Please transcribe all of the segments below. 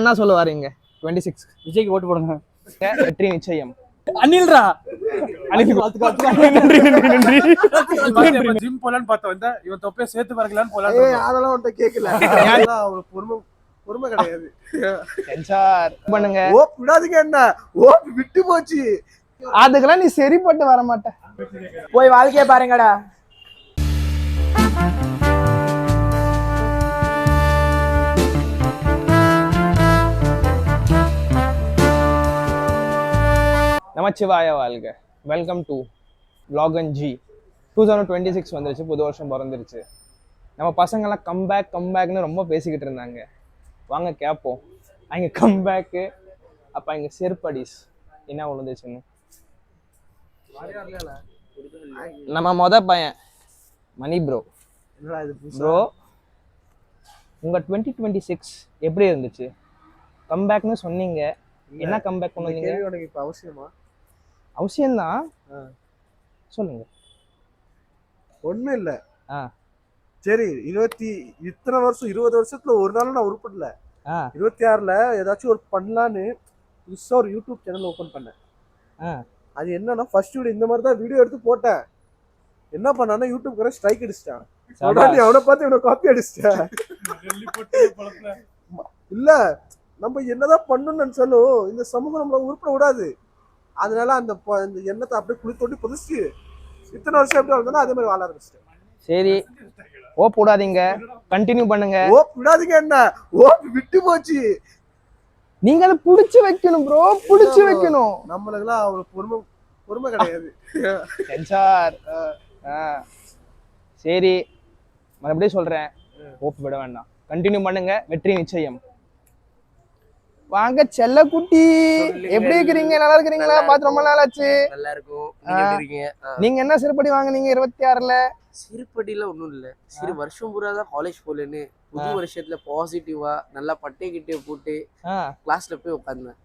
என்ன சொல்ல வரீங்க? 26 விஜய்க்கு ஓட்டு போடுங்க. வெற்றி நிச்சயம். அனில்ரா அனில் நன்றி. ஜிம் போலான்னு பார்த்தோம். இந்த இவன் தொப்பையை சேர்த்து வரலான்னு போலாம். அதெல்லாம் உன்கிட்ட கேட்கல. அவரு பொறுமை கிடையாது. சென்சார் பண்ணுங்க. ஓப் விடாதீங்க. என்ன ஓப் விட்டு போச்சு. அதுக்கெல்லாம் நீ சரிப்பட்டு வர மாட்ட. போய் வாழ்க்கைய பாருங்கடா. நமச்சிவாய வாழ்க. Welcome to vlogn G. 2026 வந்துருச்சு, புது வருஷம் பிறந்துருச்சு. நம்ம பசங்கள்லாம் கம்பேக்னு ரொம்ப பேசிக்கிட்டு இருந்தாங்க. வாங்க கேட்போம் அங்கே கம்பேக்கு. அப்போ அங்கே செருப்படிஸ் என்ன விழுந்துச்சுன்னு. நம்ம பையன் மணி ப்ரோ. ப்ரோ உங்கள் 2026 எப்படி இருந்துச்சு? கம்பேக்னு சொன்னீங்க, என்ன கம்பேக் பண்ணுவீங்க? இப்போ அவசியமா? அவசியம்தான், சொல்லுங்க. ஒன்றும் இல்லை. சரி, இத்தனை வருஷம் 20 வருஷத்துல ஒரு நாளும் நான் உருப்படல. 26ல ஏதாச்சும் ஒரு பண்ணலான்னு புதுசா ஒரு யூடியூப் சேனல் ஓபன் பண்ணேன். அது என்னன்னா ஃபர்ஸ்ட் வீடியோ இந்த மாதிரி தான் வீடியோ எடுத்து போட்டேன். என்ன பண்ணான்னா யூடியூப்காரன் ஸ்ட்ரைக் அடிச்சிட்டான். அவனை பார்த்து இவனை காப்பி அடிச்சிட்டேன். இல்ல, நம்ம என்னதான் பண்ணணும்னு நினைச்சாலும் இந்த சமூகம் நம்மள உருப்பட விடாது. அதனால அந்த எண்ணத்தை அப்படியே குளி தோண்டி புதுசு இத்தனை வருஷம் எப்படி வளர்ந்தோன்னா அதே மாதிரி வாழ ஆரம்பிச்சிட்டேன். சரி, ஓப் விடாதீங்க, கண்டினியூ பண்ணுங்க. ஓப் விடாதீங்க. என்ன ஓப் விட்டு போச்சு. நீங்க அதை புடிச்சு வைக்கணும் ப்ரோ, புடிச்சு வைக்கணும். நம்மளுக்கெல்லாம் அவரு பொறுமை கிடையாது. சென்சார். சரி, மறுபடியும் சொல்றேன், ஓப் விட வேண்டாம், கண்டினியூ பண்ணுங்க, வெற்றி நிச்சயம். வாங்க செல்ல குட்டி, எப்படி இருக்கிறீங்க? நல்லா இருக்கிறீங்களா? பார்த்து ரொம்ப நாள் ஆச்சு. நல்லா இருக்கும். நீங்க எப்படி இருக்கீங்க? நீங்க என்ன சிறுபடி வாங்குனீங்க 26ல? சிறுபடியில ஒண்ணும் இல்ல. சிறு வருஷம் பூரா தான் காலேஜ் போலன்னு புது வருஷத்துல பாசிட்டிவா நல்லா பட்டை கிட்டே போட்டு கிளாஸ்ல போய் உட்கார்ந்தேன்.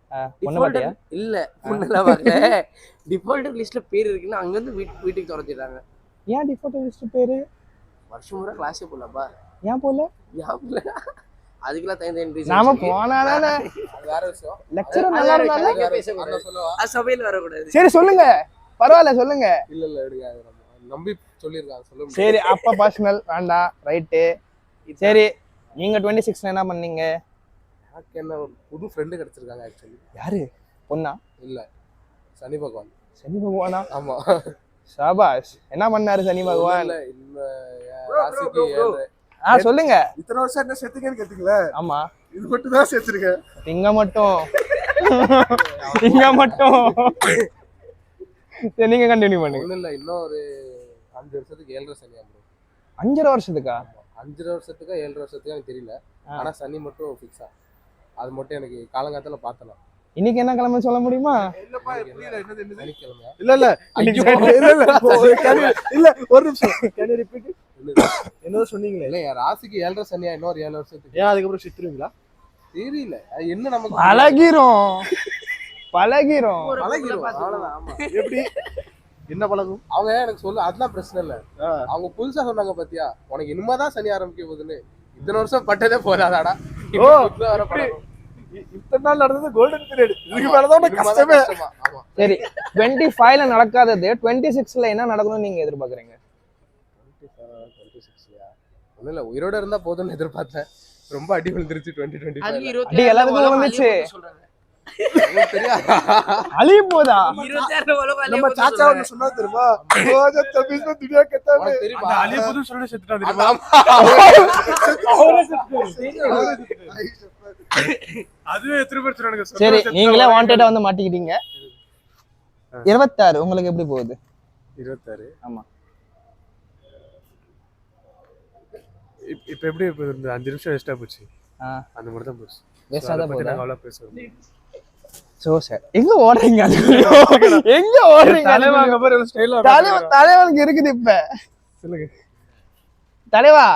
இல்ல பொண்ணெல்லாம் வரல. டிஃபால்ட் லிஸ்ட்ல பேர் இருக்குன்னு அங்க இருந்து வீட்டுக்கு துரத்திட்டாங்க. ஏன் டிஃபால்ட் லிஸ்ட் பேரு? வருஷம் பூரா கிளாஸே போலப்பா. ஏன் போல? அதுக்கெல்லாம் தயந்து நாம போனானே வேற விஷயம். லெக்சரர் நல்லா இருந்தானே சபையில வரக்கூடாது. சரி சொல்லுங்க, பரவாயில்ல சொல்லுங்க. இல்ல எடுக்காது, நம்பி சொல்லிருக்காங்க, சொல்லுங்க. சரி, அப்ப பர்சனல் வேண்டாம், ரைட்டு. சரி, நீங்க 26ல என்ன பண்ணீங்க? எனக்கு என்ன புது ஃப்ரெண்டு கிடைச்சிருக்காங்க. ஆக்சுவலி யாரு? பொண்ணா? இல்ல, சனி பகவான். சனி பகவானா? ஆமா. சாபாஷ். என்ன பண்ணாரு சனி பகவான்? இந்த ராசிக்கு சொல்லுங்க. இத்தனை வருஷம் என்ன சேர்த்துக்கன்னு கேட்டீங்களா? ஆமா, இது மட்டும் தான் சேர்த்திருக்கேன். இங்க மட்டும் இங்க மட்டும். சரி, நீங்க கண்டினியூ பண்ணுங்க. ஒண்ணும் இல்ல, இன்னும் ஒரு 5 வருஷத்துக்கு 7.5 சனியா ப்ரோ. 5 வருஷத்துக்கா? 5 வருஷத்துக்கா 7 வருஷத்துக்கு எனக்கு தெரியல. ஆனா சனி மட்டும் ஃபிக்ஸா. அது மட்டும் எனக்கு காலங்காலத்துல பார்த்தலாம். இன்னைக்கு என்ன கிழமை சொல்ல முடியுமா? இல்லப்பா, புரியல. என்னது சனிக்கிழமை? இல்ல இல்ல இல்ல, ஒரு நிமிஷம். Can you repeat? என்னதோ சொன்னீங்களே. இல்ல, என் ராசிக்கு 7.5 சனியா இன்னொரு 7 வருஷத்துக்கு. ஏன் அதுக்கப்புறம் சித்துருவீங்களா? தெரியல, அது என்ன நமக்கு பழகிரும். அவ்வளவுதான். ஆமா. எப்படி என்ன பழகும்? அவங்க எனக்கு சொல்லு, அதெல்லாம் பிரச்சனை இல்ல. அவங்க புதுசா சொன்னாங்க பாத்தியா, உனக்கு இனிமேதான் சனி ஆரம்பிக்க போகுதுன்னு. இத்தனை வருஷம் பட்டதே போதாதாடா. இத்தனை நாள் நடந்தது கோல்டன் பீரியட். இதுக்கு மேலதான் கஷ்டமே. சரி, 25ல நடக்காதது 26ல என்ன நடக்கணும்னு நீங்க எதிர்பார்க்கறீங்க? 26லயா? ஒண்ணும் இல்ல, உயிரோட இருந்தா போதும்னு எதிர்பார்த்தேன். ரொம்ப அடி விழுந்துருச்சு 2025. அடி எல்லாருக்கும் விழுந்துச்சு. அழி போதா? நம்ம சாச்சா ஒண்ணு சொன்னா தெரியுமா? ரோஜா தபிஸ்ல துனியா கெட்டா தெரியுமா? அலி புது சொல்ல செத்துட்டான் தெரியுமா? அதுவே எத்தனை பேர் சொன்னாங்க. சரி, நீங்களே வாண்டடா வந்து மாட்டிக்கிட்டீங்க. 26 உங்களுக்கு எப்படி போகுது? 26. ஆமா. இப்ப எப்படி இருந்தது? 5 நிமிஷம் வேஸ்டா போச்சு. அந்த மாதிரி தான் போச்சு. வேஸ்டா தான் போகுது. அவ்வளோ பேசுறோம். சோ சார், எங்க ஓடுறீங்க? எங்க ஓடுறீங்க? தலைவனுக்கு இருக்குது இப்ப. சொல்லுங்க தலைவா,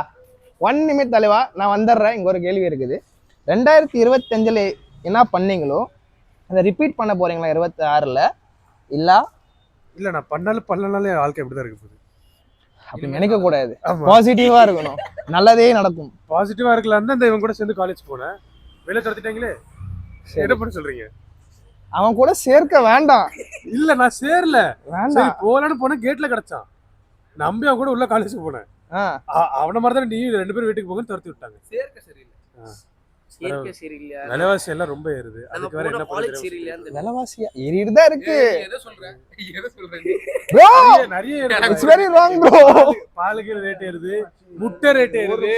1 நிமிட் தலைவா, நான் வந்துடுறேன். இங்க ஒரு கேள்வி இருக்குது. 2025ல என்ன பண்ணீங்களோ அதை ரிப்பீட் பண்ண போறீங்களா 26ல? இல்ல நான் பண்ணனாலே வாழ்க்கை எப்படிதான் இருக்க போகுது? அப்படி நினைக்க கூடாது. பாசிட்டிவா இருக்கணும், நல்லதே நடக்கும். பாசிட்டிவா இருக்கலாம் தான் இவன் கூட சேர்ந்து காலேஜ் போனேன். வெளியே துரத்திட்டாங்களே, சரி. என்ன பண்ண சொல்றீங்க? அவன் கூட சேர்க்க வேண்டாம். இல்ல நான் சேரல, வேண்டாம். சரி போலான்னு போனேன், கேட்ல கிடைச்சான், நம்பி அவன் கூட உள்ள காலேஜ் போனேன். அவன மாதிரி தான் நீ 2 பேரும் வீட்டுக்கு போங்கன்னு துரத்தி விட்டாங்க. சேர்க்க சரியில்லை. சேர்க்கை சரியில்லையா? விலைவாசி எல்லாம் ரொம்ப ஏறுது, நம்ம அதுக்கு வேற என்ன போன காலேஜ் பண்ணுறது? சரியில்லையான்னு விலைவாசியா ஏறிட்டு தான் இருக்கு. எதை சொல்றேன் நீ? ப்ரோ நிறைய இட்ஸ் வெரி ராங் ப்ரோ. பாலுக்கு ரேட் ஏறுது, முட்டை ரேட் ஏறுது.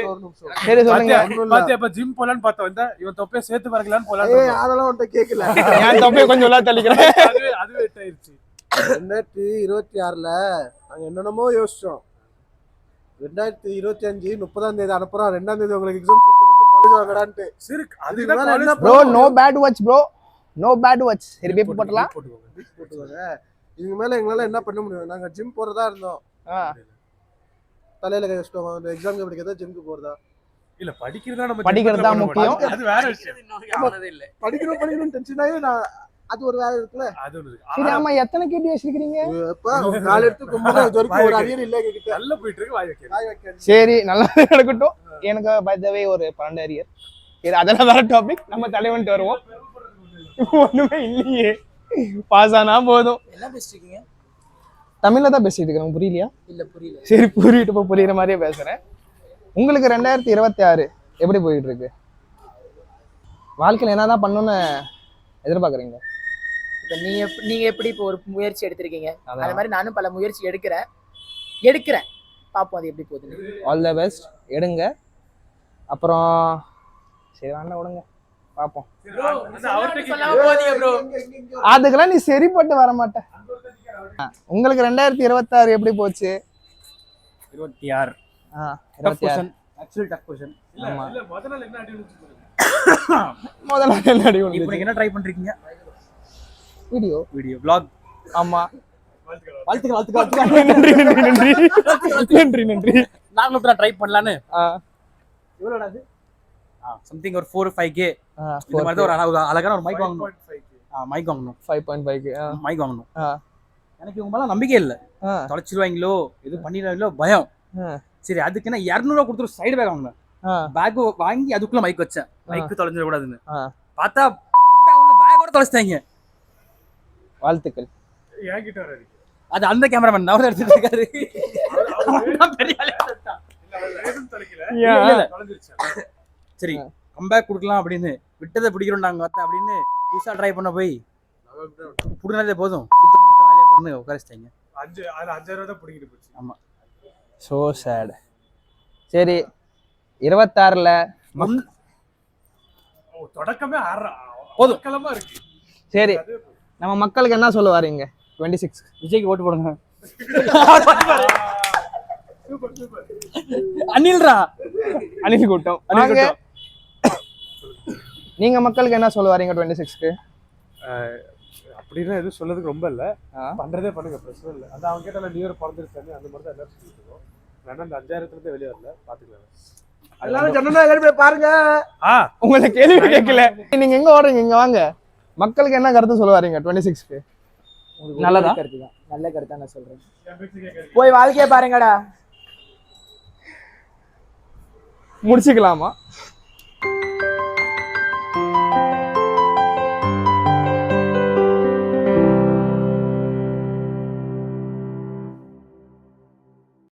சரி சொல்லுங்க. பாத்தியா இப்ப ஜிம் போலான்னு பார்த்தா வந்தா இவன் தொப்பைய சேர்த்து வரலான்னு போலான்னு அதெல்லாம் உன்ட்ட கேட்கல. நான் தொப்பையை கொஞ்சம் உள்ள தள்ளிக்கிறேன். அது வெயிட் ஆயிருச்சு. 2026ல நாங்க என்னென்னமோ யோசிச்சோம். 2025 30ஆம் தேதி அனுப்புறோம், 2ஆம் தேதி உங்களுக்கு எக்ஸாம் காலேஜ் வாங்கடான்ட்டு. சரி அதுக்கு மேல என்ன bro no bad watch bro, no bad watch. சரி பேப்பர் போட்டலாம். போட்டுவாங்க. இதுக்கு மேல எங்களால என்ன பண்ண முடியும்? நாங்க ஜிம் போறதா இருந்தோம், தலையில கை வச்சிட்டோம். அந்த எக்ஸாம் படிக்கிறதா ஜிம்க்கு போறதா? இல்ல படிக்கிறதா நம்ம படிக்கிறது தான் முக்கியம். அது வேற விஷயம். இல்லை. படிக்கணும் டென்ஷன் ஆகி நான் அது ஒரு வேலை இருக்குல்ல. அது ஒண்ணு இருக்கு. சரி ஆமா, எத்தனை கேட்டி வச்சிருக்கீங்க? இப்ப கால் எடுத்து கும்பல இது வரைக்கும் ஒரு அரியர் இல்ல எங்ககிட்ட. நல்லா போயிட்டு இருக்கு, வாய் வைக்க. காய் வைக்க. சரி நல்லா நடக்கட்டும். எனக்கு பை த வே ஒரு 12 அரியர். சரி அதெல்லாம் வேற டாபிக், நம்ம தலைவன்ட்டு வருவோம். ஒண்ணுமே இல்லையே, பாஸ் ஆனா போதும். என்ன பேசிருக்கீங்க? தமிழ்ல தான் பேசிட்டு இருக்கேன், புரியலையா? இல்ல புரியல. சரி புரியிட்டு இப்போ புரியுற மாதிரியே பேசுறேன். உங்களுக்கு 2026 எப்படி போயிட்டு இருக்கு? வாழ்க்கையில என்னதான் பண்ணணும்னு எதிர்பார்க்குறீங்க? இப்போ நீங்க எப்படி இப்போ ஒரு முயற்சி எடுத்திருக்கீங்க, அது மாதிரி நானும் பல முயற்சி எடுக்கிறேன். பார்ப்போம் அது எப்படி போகுது. ஆல் த பெஸ்ட், எடுங்க. அப்புறம் சரி வேண்டாம் விடுங்க, பார்ப்போம். அதுக்கெல்லாம் நீ சரிப்பட்டு வர மாட்ட. உங்களுக்கு 2026 எப்படி போச்சு? 26 26 ஆக்சுவலி டஃப் क्वेश्चन. ஆமா. இல்ல முதல்ல என்ன அடி விழுந்துச்சு? முதல்ல என்ன அடி இப்போ விழுந்துச்சு? நீங்க என்ன ட்ரை பண்றீங்க? Video vlog. ஆமா. வாழ்த்துக்கள். நன்றி. நாங்களும் இப்ப ட்ரை பண்ணலாம்னு. ஆ எவ்வளவுடா அது? சம்திங் ஒரு 4-5k. ஆ இந்த மாதிரி தான் ஒரு அழகான ஒரு மைக் வாங்கணும். மைக் வாங்கணும். 5.5 மைக் வாங்கணும். ஆ எனக்கு இவங்க மேல நம்பிக்கை இல்ல. ஆ தொலைச்சிருவாங்களோ இது பண்ணிடுவாங்களோ பயம். சரி அதுக்கு என்ன 200 ரூபா கொடுத்து சைடு பேக் வாங்கினேன். பேக் வாங்கி அதுக்குள்ள மைக் வச்சேன், மைக் தொலைஞ்சிட கூடாதுன்னு. பார்த்தா அவங்க பேக்கோட தொலைச்சிட்டாங்க. வாழ்த்துக்கள். என்கிட்ட வராது. அது அந்த கேமராமேன் அவர் எடுத்துட்டு இருக்காரு. பெரிய ஆளு. இல்ல. சரி கம்பேக் கொடுக்கலாம் அப்படின்னு விட்டதை பிடிக்கிறோம் நாங்க அப்படின்னு புதுசா ட்ரை பண்ண போய் புடுனதே போதும், சுத்த முத்த வேலையை பண்ணு உட்காரிச்சிட்டாங்க. 5000 தான் பிடிக்கிட்டு போச்சு. ஆமா. So sad. சரி 26ல தொடக்கமே போதும். கிளம்பா இருக்கு. சரி நம்ம மக்களுக்கு என்ன சொல்ல வரீங்க? 26 விஜய்க்கு ஓட்டு போடுங்க. அனில்ரா, அனில் கூட்டம். வாங்க. நீங்க மக்களுக்கு என்ன சொல்ல வரீங்க 26க்கு? அப்படின்னா எதுவும் சொல்லதுக்கு ரொம்ப இல்ல, பண்றதே பண்ணுங்க, பிரச்சனை இல்லை. அந்த அவங்க கேட்டால நியூ இயர் பிறந்திருக்காங்க அந்த மாதிரி தான் எல்லாரும் சொல்லிட்டு இருக்கோம். வேணா அந்த 5000த்துல இருந்து வெளியே வரல, பாத்துக்கலாம். எல்லாரும் ஜனநாயகம் போய் பாருங்க. உங்களை கேள்வி கேட்கல, நீங்க எங்க ஓடுறீங்க? இங்க வாங்க. மக்களுக்கு என்ன கருத்து சொல்ல வரீங்க 26க்கு? நல்லதா? கருத்து தான், நல்ல கருத்தா நான் சொல்றேன். போய் வாழ்க்கைய பாருங்கடா. முடிச்சுக்கலாமா?